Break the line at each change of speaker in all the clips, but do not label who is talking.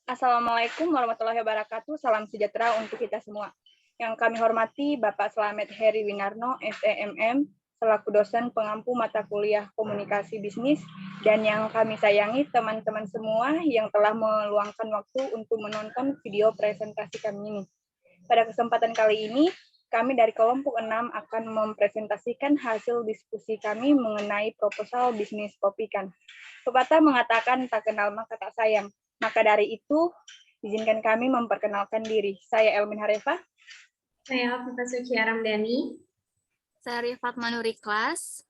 Assalamualaikum warahmatullahi wabarakatuh. Salam sejahtera untuk kita semua. Yang kami hormati Bapak Slamet Heri Winarno, SEMM, selaku dosen pengampu mata kuliah komunikasi bisnis, dan yang kami sayangi teman-teman semua yang telah meluangkan waktu untuk menonton video presentasi kami ini. Pada kesempatan kali ini, kami dari kelompok 6 akan mempresentasikan hasil diskusi kami mengenai proposal bisnis kopi ikan. Pepatah mengatakan tak kenal maka tak sayang. Maka dari itu, izinkan kami memperkenalkan diri. Saya Elmin Harefa.
Saya Afifah Suci Aramdhani.
Saya Rifat Manuri Kelas.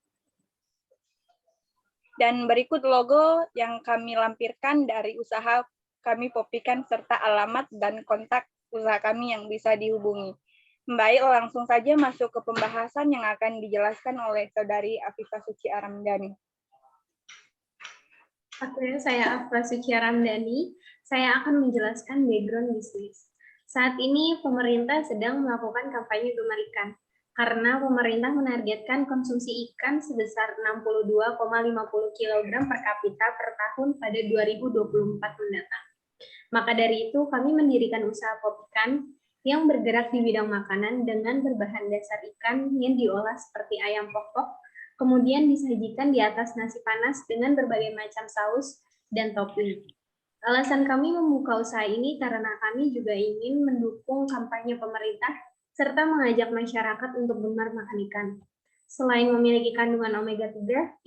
Dan berikut logo yang kami lampirkan dari usaha kami Popikan serta alamat dan kontak usaha kami yang bisa dihubungi. Baik, langsung saja masuk ke pembahasan yang akan dijelaskan oleh Saudari Afifah Suci Aramdhani.
Oke, saya Afifah Suci Aramdhani. Saya akan menjelaskan background bisnis. Saat ini pemerintah sedang melakukan kampanye gemar ikan karena pemerintah menargetkan konsumsi ikan sebesar 62,50 kg per kapita per tahun pada 2024 mendatang. Maka dari itu kami mendirikan usaha Popikan yang bergerak di bidang makanan dengan berbahan dasar ikan yang diolah seperti ayam pokok, kemudian disajikan di atas nasi panas dengan berbagai macam saus dan topping. Alasan kami membuka usaha ini karena kami juga ingin mendukung kampanye pemerintah serta mengajak masyarakat untuk gemar makan ikan. Selain memiliki kandungan omega 3,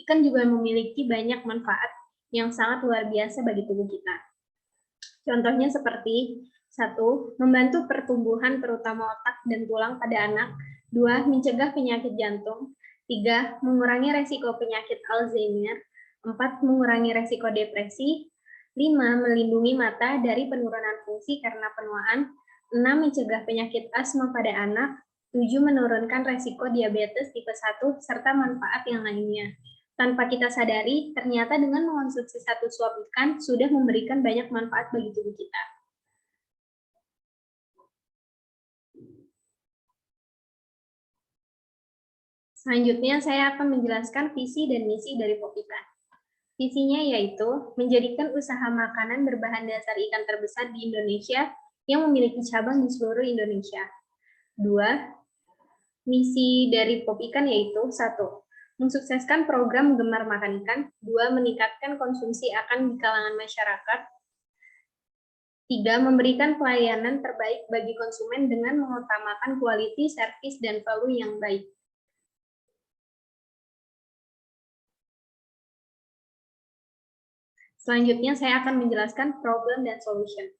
ikan juga memiliki banyak manfaat yang sangat luar biasa bagi tubuh kita. Contohnya seperti 1. Membantu pertumbuhan terutama otak dan tulang pada anak. 2. Mencegah penyakit jantung. 3. Mengurangi resiko penyakit Alzheimer. 4. Mengurangi resiko depresi. 5. Melindungi mata dari penurunan fungsi karena penuaan. 6. Mencegah penyakit asma pada anak. 7. Menurunkan resiko diabetes tipe 1, serta manfaat yang lainnya. Tanpa kita sadari, ternyata dengan mengonsumsi satu suap ikan sudah memberikan banyak manfaat bagi tubuh kita. Selanjutnya, saya akan menjelaskan visi dan misi dari Popikan. Visinya yaitu menjadikan usaha makanan berbahan dasar ikan terbesar di Indonesia yang memiliki cabang di seluruh Indonesia. 2. Misi dari Popikan yaitu 1. Mensukseskan program gemar makan ikan. 2. Meningkatkan konsumsi akan di kalangan masyarakat. 3. Memberikan pelayanan terbaik bagi konsumen dengan mengutamakan quality, service, dan value yang baik. Selanjutnya, saya akan menjelaskan problem dan solution.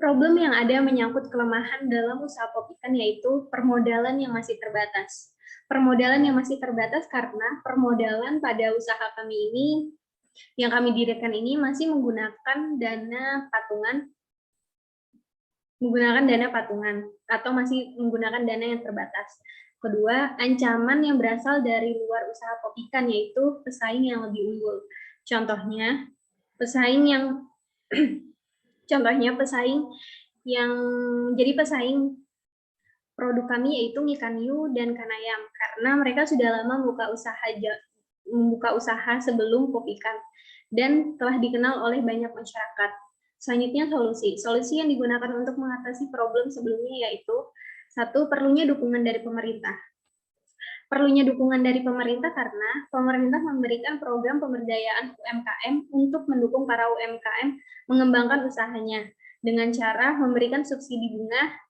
Problem yang ada menyangkut kelemahan dalam usaha Popikan yaitu permodalan yang masih terbatas. Permodalan yang masih terbatas karena permodalan pada usaha kami ini, yang kami dirikan ini masih menggunakan dana patungan, atau masih menggunakan dana yang terbatas. Kedua, ancaman yang berasal dari luar usaha Popikan yaitu pesaing yang lebih unggul. Contohnya, pesaing produk kami yaitu ikan hiu dan kanayam karena mereka sudah lama membuka usaha sebelum Popikan dan telah dikenal oleh banyak masyarakat. Selanjutnya solusi yang digunakan untuk mengatasi problem sebelumnya yaitu 1. Perlunya dukungan dari pemerintah. Perlunya dukungan dari pemerintah karena pemerintah memberikan program pemberdayaan UMKM untuk mendukung para UMKM mengembangkan usahanya dengan cara memberikan subsidi bunga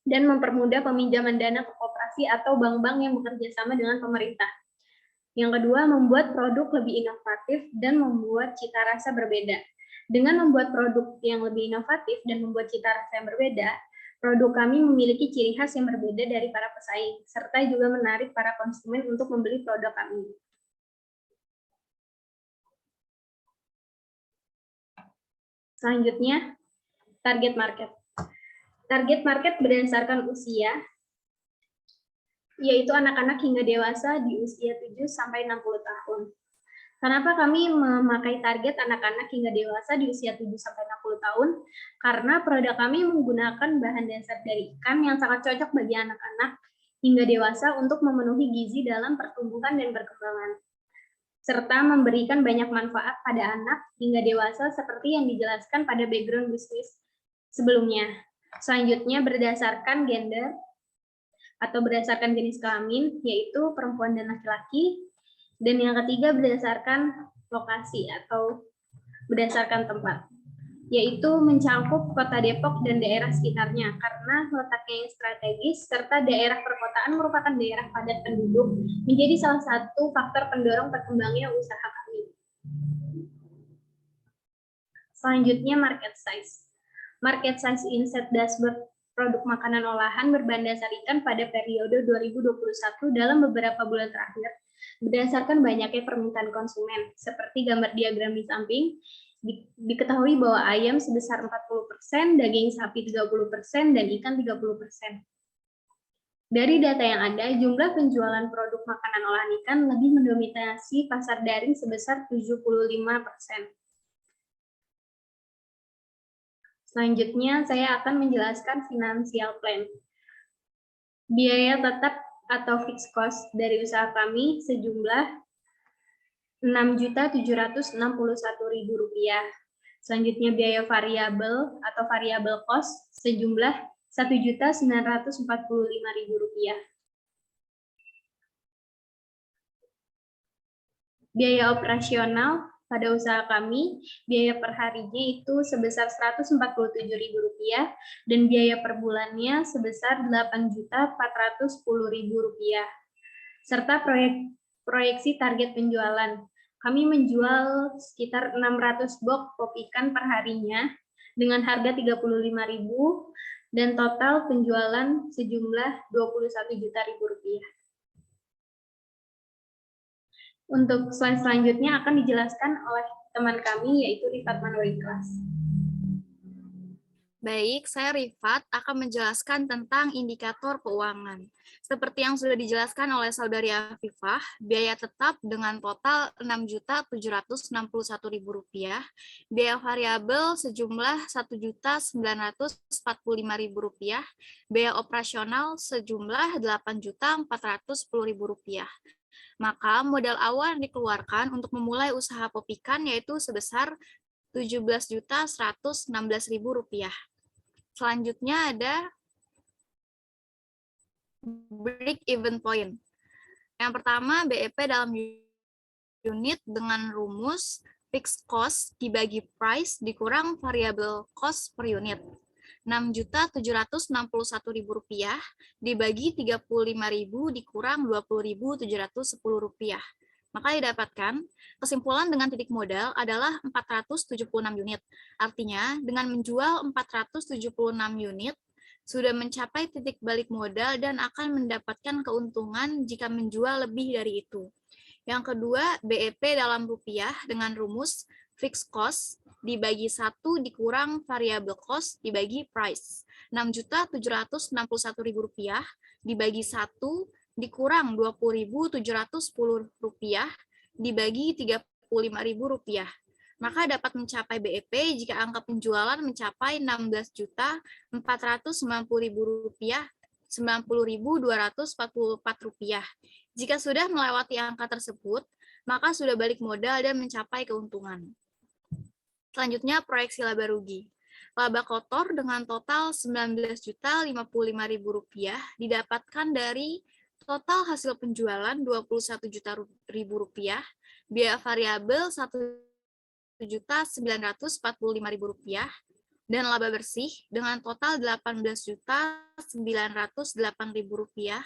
dan mempermudah peminjaman dana ke koperasi atau bank-bank yang bekerja sama dengan pemerintah. Yang kedua, membuat produk lebih inovatif dan membuat cita rasa berbeda. Dengan membuat produk yang lebih inovatif dan membuat cita rasa yang berbeda, produk kami memiliki ciri khas yang berbeda dari para pesaing, serta juga menarik para konsumen untuk membeli produk kami. Selanjutnya, target market. Target market berdasarkan usia, yaitu anak-anak hingga dewasa di usia 7-60 tahun. Kenapa kami memakai target anak-anak hingga dewasa di usia 7-60 tahun? Karena produk kami menggunakan bahan dasar dari ikan yang sangat cocok bagi anak-anak hingga dewasa untuk memenuhi gizi dalam pertumbuhan dan perkembangan. serta memberikan banyak manfaat pada anak hingga dewasa seperti yang dijelaskan pada background bisnis sebelumnya. Selanjutnya berdasarkan gender atau berdasarkan jenis kelamin, yaitu perempuan dan laki-laki. Dan yang ketiga berdasarkan lokasi atau berdasarkan tempat, yaitu mencakup Kota Depok dan daerah sekitarnya karena letaknya yang strategis serta daerah perkotaan merupakan daerah padat penduduk menjadi salah satu faktor pendorong berkembangnya usaha kami. Selanjutnya market size. Market size inset dashboard produk makanan olahan berdasarkan pada periode 2021 dalam beberapa bulan terakhir berdasarkan banyaknya permintaan konsumen seperti gambar diagram di samping. Diketahui bahwa ayam sebesar 40%, daging sapi 30%, dan ikan 30%. Dari data yang ada, jumlah penjualan produk makanan olahan ikan lebih mendominasi pasar daring sebesar 75%. Selanjutnya, saya akan menjelaskan financial plan. Biaya tetap atau fixed cost dari usaha kami sejumlah Rp6.761.000. Selanjutnya biaya variabel atau variable cost sejumlah Rp1.945.000. Biaya operasional pada usaha kami, biaya per harinya itu sebesar Rp147.000 dan biaya per bulannya sebesar Rp8.410.000. Serta proyeksi target penjualan. Kami menjual sekitar 600 box pop ikan per harinya dengan harga Rp35.000 dan total penjualan sejumlah Rp21 juta. Untuk slide selanjutnya akan dijelaskan oleh teman kami yaitu Rifat Manuriklas.
Baik, saya Rifat akan menjelaskan tentang indikator keuangan. Seperti yang sudah dijelaskan oleh Saudari Afifah, biaya tetap dengan total Rp6.761.000, biaya variabel sejumlah Rp1.945.000, biaya operasional sejumlah Rp8.410.000. Maka modal awal yang dikeluarkan untuk memulai usaha pop ikan yaitu sebesar Rp17.116.000. Selanjutnya ada break even point. Yang pertama, BEP dalam unit dengan rumus fixed cost dibagi price dikurang variable cost per unit. Rp6.761.000 dibagi Rp35.000 dikurang Rp20.710. Maka didapatkan kesimpulan dengan titik modal adalah 476 unit. Artinya, dengan menjual 476 unit, sudah mencapai titik balik modal dan akan mendapatkan keuntungan jika menjual lebih dari itu. Yang kedua, BEP dalam rupiah dengan rumus fixed cost dibagi 1 dikurang variable cost dibagi price. Rp6.761.000 dibagi 1 dikurang Rp20.710 dibagi Rp35.000. Maka dapat mencapai BEP jika angka penjualan mencapai Rp16.90.244. Jika sudah melewati angka tersebut, maka sudah balik modal dan mencapai keuntungan. Selanjutnya proyeksi laba rugi. Laba kotor dengan total Rp19.055.000 didapatkan dari total hasil penjualan Rp21 juta, biaya variabel Rp1.945.000, dan laba bersih dengan total Rp18.908.000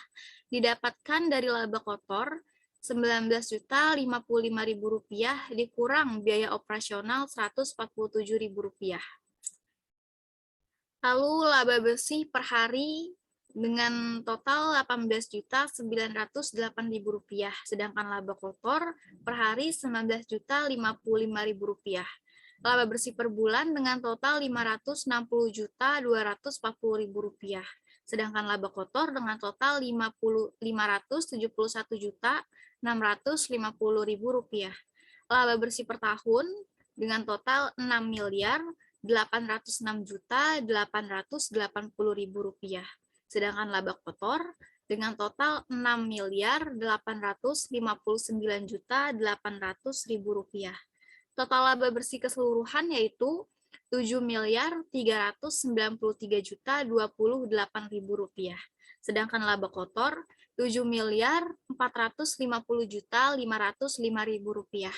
didapatkan dari laba kotor Rp19.055.000 dikurang biaya operasional Rp147.000. Lalu laba bersih per hari dengan total Rp18.908.000, sedangkan laba kotor per hari Rp19.055.000. Laba bersih per bulan dengan total Rp560.240.000, sedangkan laba kotor dengan total Rp571.650.000. Laba bersih per tahun dengan total Rp6.806.880.000, sedangkan laba kotor dengan total Rp6.859.800.000. Total laba bersih keseluruhan yaitu Rp7.393.028.000. Sedangkan laba kotor Rp7.450.505.005.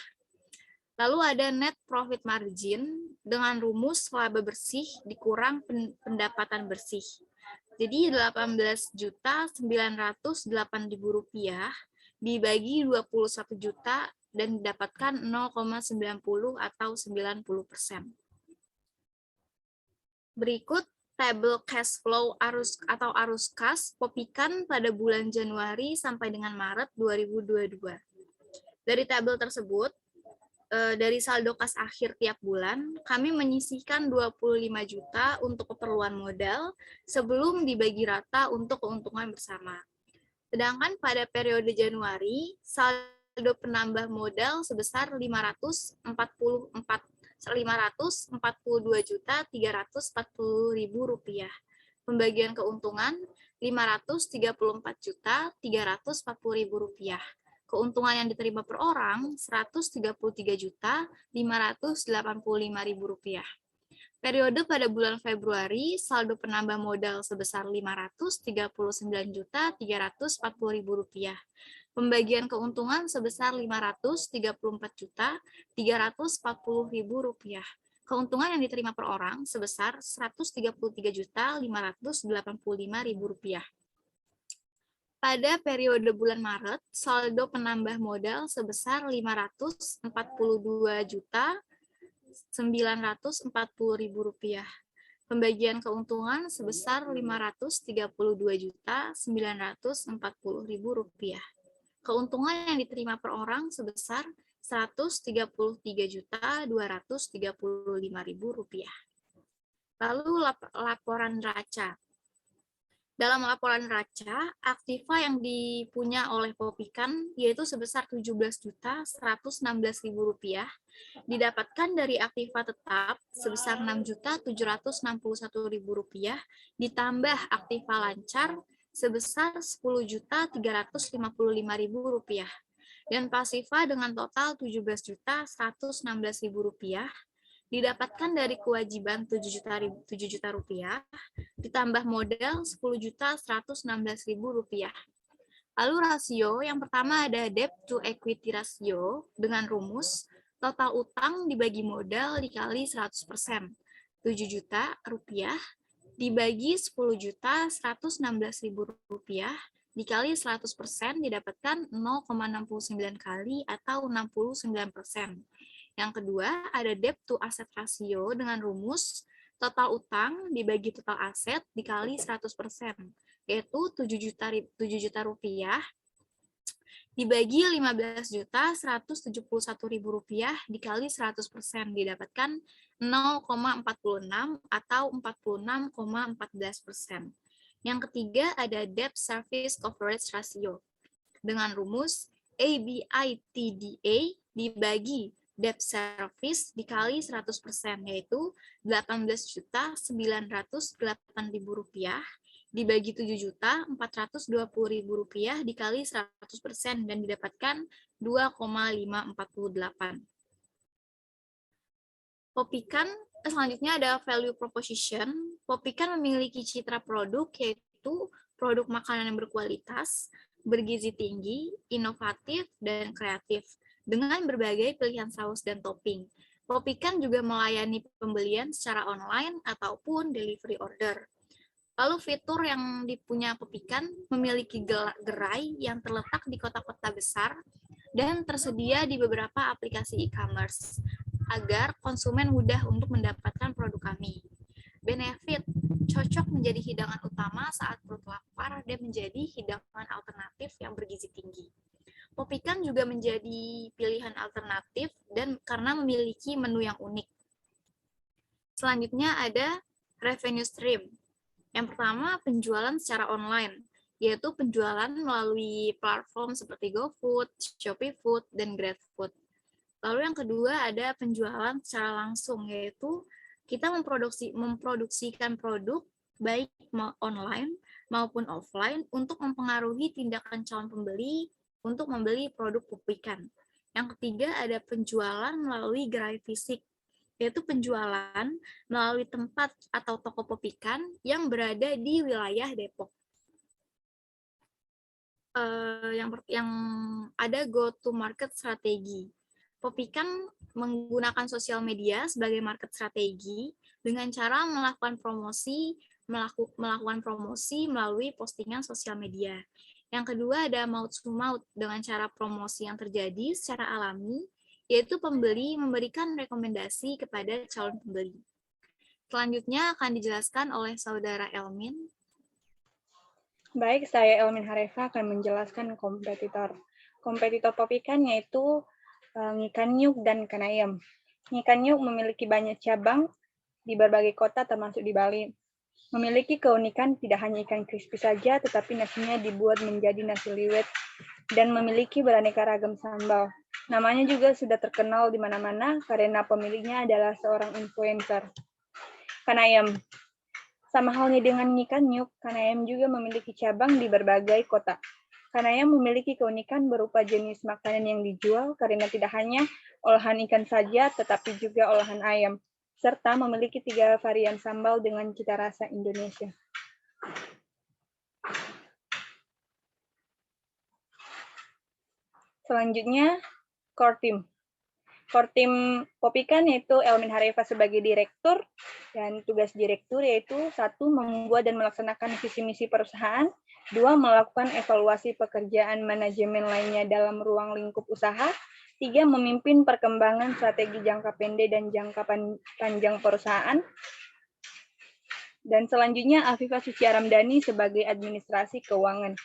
Lalu ada net profit margin dengan rumus laba bersih dikurang pendapatan bersih. Jadi Rp18.908.000 dibagi 21 juta dan didapatkan 0,90 atau 90%. Berikut tabel cash flow arus kas Popikan pada bulan Januari sampai dengan Maret 2022. Dari tabel tersebut, dari saldo kas akhir tiap bulan, kami menyisihkan 25 juta untuk keperluan modal sebelum dibagi rata untuk keuntungan bersama. Sedangkan pada periode Januari, saldo penambah modal sebesar Rp542.340.000. Pembagian keuntungan Rp534.340.000. Keuntungan yang diterima per orang Rp133.585.000. Periode pada bulan Februari, saldo penambah modal sebesar Rp539.340.000. Pembagian keuntungan sebesar Rp534.340.000. Keuntungan yang diterima per orang sebesar Rp133.585.000. Pada periode bulan Maret, saldo penambah modal sebesar Rp542.940.000. Pembagian keuntungan sebesar Rp532.940.000. Keuntungan yang diterima per orang sebesar Rp133.235.000. Lalu laporan neraca. Dalam laporan neraca, aktiva yang dipunya oleh Popikan yaitu sebesar Rp17.116.000 didapatkan dari aktiva tetap sebesar Rp6.761.000 ditambah aktiva lancar sebesar Rp10.355.000 dan pasiva dengan total Rp17.116.000 didapatkan dari kewajiban Rp7 juta ditambah modal Rp10.116.000. Lalu rasio yang pertama ada debt to equity ratio dengan rumus total utang dibagi modal dikali 100%. Rp7 juta dibagi Rp10.116.000 dikali 100% didapatkan 0,69 kali atau 69%. Yang kedua, ada debt to asset ratio dengan rumus total utang dibagi total aset dikali 100%, yaitu Rp7 juta dibagi Rp15.171.000 dikali 100% didapatkan 0,46 atau 46,14%. Yang ketiga, ada debt service coverage ratio dengan rumus EBITDA dibagi debt service dikali 100%, yaitu Rp18.908.000 dibagi Rp7.420.000 dikali 100% dan didapatkan 2,548. Popikan, selanjutnya ada value proposition. Popikan memiliki citra produk yaitu produk makanan yang berkualitas, bergizi tinggi, inovatif, dan kreatif, dengan berbagai pilihan saus dan topping. Popikan juga melayani pembelian secara online ataupun delivery order. Lalu fitur yang dipunya Popikan memiliki gerai yang terletak di kota-kota besar dan tersedia di beberapa aplikasi e-commerce agar konsumen mudah untuk mendapatkan produk kami. Benefit, cocok menjadi hidangan utama saat perut lapar dan menjadi hidangan alternatif yang bergizi tinggi. Popikan juga menjadi pilihan alternatif dan karena memiliki menu yang unik. Selanjutnya ada revenue stream. Yang pertama, penjualan secara online, yaitu penjualan melalui platform seperti GoFood, Shopee Food, dan GrabFood. Lalu yang kedua ada penjualan secara langsung, yaitu kita memproduksikan produk baik online maupun offline untuk mempengaruhi tindakan calon pembeli untuk membeli produk pop ikan. Yang ketiga ada penjualan melalui gerai fisik, yaitu penjualan melalui tempat atau toko pop ikan yang berada di wilayah Depok. Yang ada go-to-market strategi. Pop ikan menggunakan sosial media sebagai market strategi dengan cara melakukan promosi melalui postingan sosial media. Yang kedua ada mouth to mouth dengan cara promosi yang terjadi secara alami, yaitu pembeli memberikan rekomendasi kepada calon pembeli. Selanjutnya akan dijelaskan oleh Saudara Elmin.
Baik, saya Elmin Harefa akan menjelaskan kompetitor. Kompetitor pop ikan yaitu Ngikanyuk dan Kanayam. Ngikanyuk memiliki banyak cabang di berbagai kota termasuk di Bali. Memiliki keunikan tidak hanya ikan crispy saja, tetapi nasinya dibuat menjadi nasi liwet dan memiliki beraneka ragam sambal. Namanya juga sudah terkenal di mana-mana karena pemiliknya adalah seorang influencer. Kanayam. Sama halnya dengan Ngikanyuk, Kanayam juga memiliki cabang di berbagai kota. Kanayam memiliki keunikan berupa jenis makanan yang dijual karena tidak hanya olahan ikan saja, tetapi juga olahan ayam, serta memiliki 3 varian sambal dengan cita rasa Indonesia. Selanjutnya, core team. Core team pop ikan yaitu Elmin Harefa sebagai direktur, dan tugas direktur yaitu 1. Membuat dan melaksanakan visi misi perusahaan, 2. Melakukan evaluasi pekerjaan manajemen lainnya dalam ruang lingkup usaha, 3. Memimpin perkembangan strategi jangka pendek dan jangka panjang perusahaan. Dan selanjutnya Afifah Suciaramdani sebagai administrasi keuangan.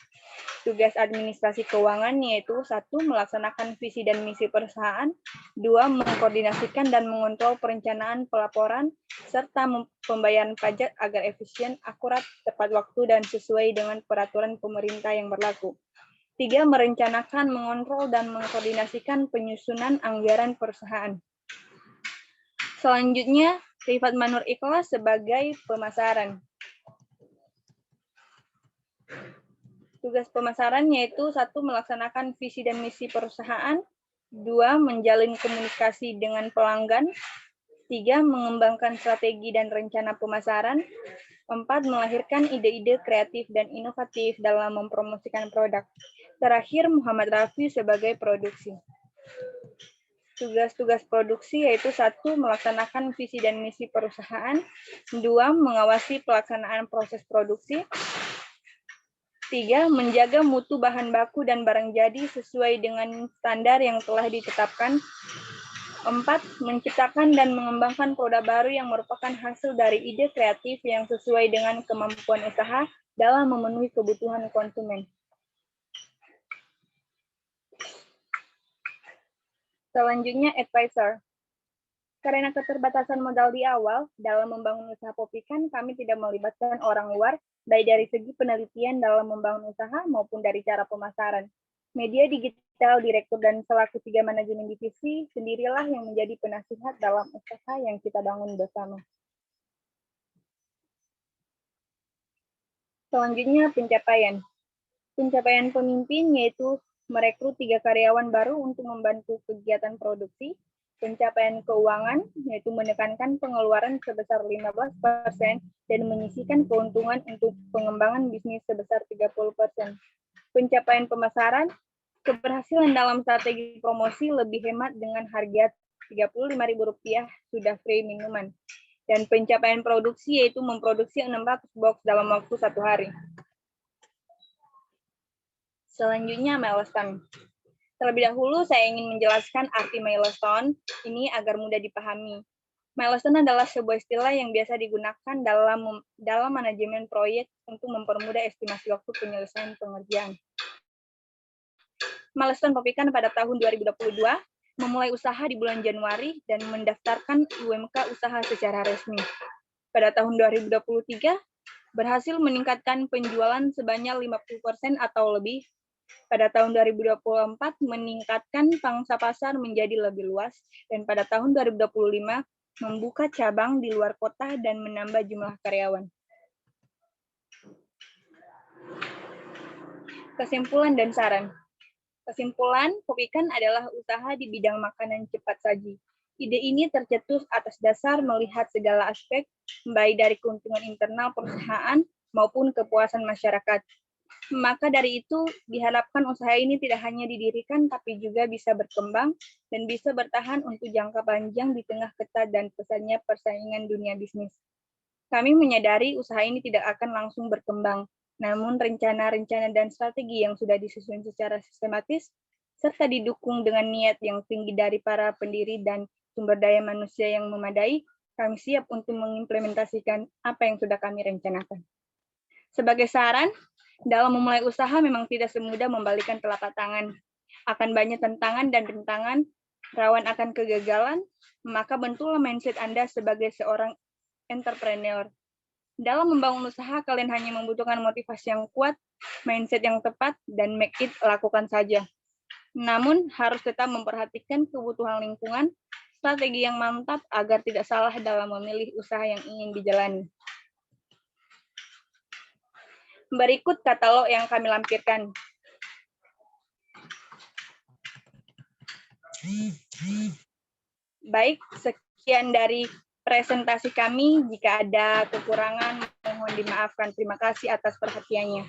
Tugas administrasi keuangan yaitu 1. Melaksanakan visi dan misi perusahaan, 2. Mengkoordinasikan dan mengontrol perencanaan pelaporan, serta pembayaran pajak agar efisien, akurat, tepat waktu, dan sesuai dengan peraturan pemerintah yang berlaku. 3. Merencanakan, mengontrol, dan mengkoordinasikan penyusunan anggaran perusahaan. Selanjutnya, Rifat Manur Ikhlas sebagai pemasaran. Tugas pemasaran yaitu 1. Melaksanakan visi dan misi perusahaan, 2. Menjalin komunikasi dengan pelanggan, 3. Mengembangkan strategi dan rencana pemasaran, 4. Melahirkan ide-ide kreatif dan inovatif dalam mempromosikan produk. Terakhir, Muhammad Rafi sebagai produksi. Tugas-tugas produksi yaitu 1. Melaksanakan visi dan misi perusahaan, 2. Mengawasi pelaksanaan proses produksi, 3. Menjaga mutu bahan baku dan barang jadi sesuai dengan standar yang telah ditetapkan. 4. Menciptakan dan mengembangkan produk baru yang merupakan hasil dari ide kreatif yang sesuai dengan kemampuan usaha dalam memenuhi kebutuhan konsumen. Selanjutnya, advisor. Karena keterbatasan modal di awal, dalam membangun usaha pop ikan, kami tidak melibatkan orang luar, baik dari segi penelitian dalam membangun usaha maupun dari cara pemasaran. Media digital, direktur, dan selaku 3 manajemen divisi sendirilah yang menjadi penasihat dalam usaha yang kita bangun bersama. Selanjutnya, pencapaian. Pencapaian pemimpin yaitu merekrut 3 karyawan baru untuk membantu kegiatan produksi. Pencapaian keuangan yaitu menekankan pengeluaran sebesar 15% dan menyisihkan keuntungan untuk pengembangan bisnis sebesar 30%. Pencapaian pemasaran, keberhasilan dalam strategi promosi lebih hemat dengan harga Rp35.000 sudah free minuman. Dan pencapaian produksi yaitu memproduksi 600 box dalam waktu 1 hari. Selanjutnya, milestone. Terlebih dahulu, saya ingin menjelaskan arti milestone ini agar mudah dipahami. Milestone adalah sebuah istilah yang biasa digunakan dalam manajemen proyek untuk mempermudah estimasi waktu penyelesaian pengerjaan. Milestone pop ikan pada tahun 2022 memulai usaha di bulan Januari dan mendaftarkan UMK usaha secara resmi. Pada tahun 2023, berhasil meningkatkan penjualan sebanyak 50% atau lebih. Pada tahun 2024 meningkatkan pangsa pasar menjadi lebih luas, dan pada tahun 2025 membuka cabang di luar kota dan menambah jumlah karyawan. Kesimpulan dan saran. Kesimpulan, Kopikan adalah usaha di bidang makanan cepat saji. Ide ini tercetus atas dasar melihat segala aspek, baik dari keuntungan internal perusahaan maupun kepuasan masyarakat. Maka dari itu, diharapkan usaha ini tidak hanya didirikan, tapi juga bisa berkembang dan bisa bertahan untuk jangka panjang di tengah ketat dan pesatnya persaingan dunia bisnis. Kami menyadari usaha ini tidak akan langsung berkembang, namun rencana-rencana dan strategi yang sudah disusun secara sistematis, serta didukung dengan niat yang tinggi dari para pendiri dan sumber daya manusia yang memadai, kami siap untuk mengimplementasikan apa yang sudah kami rencanakan. Sebagai saran, dalam memulai usaha memang tidak semudah membalikan telapak tangan. Akan banyak tantangan dan rintangan, rawan akan kegagalan, maka bentuklah mindset Anda sebagai seorang entrepreneur. Dalam membangun usaha, kalian hanya membutuhkan motivasi yang kuat, mindset yang tepat, dan make it lakukan saja. Namun, harus tetap memperhatikan kebutuhan lingkungan, strategi yang mantap agar tidak salah dalam memilih usaha yang ingin dijalani. Berikut katalog yang kami lampirkan. Baik, sekian dari presentasi kami. Jika ada kekurangan, mohon dimaafkan. Terima kasih atas perhatiannya.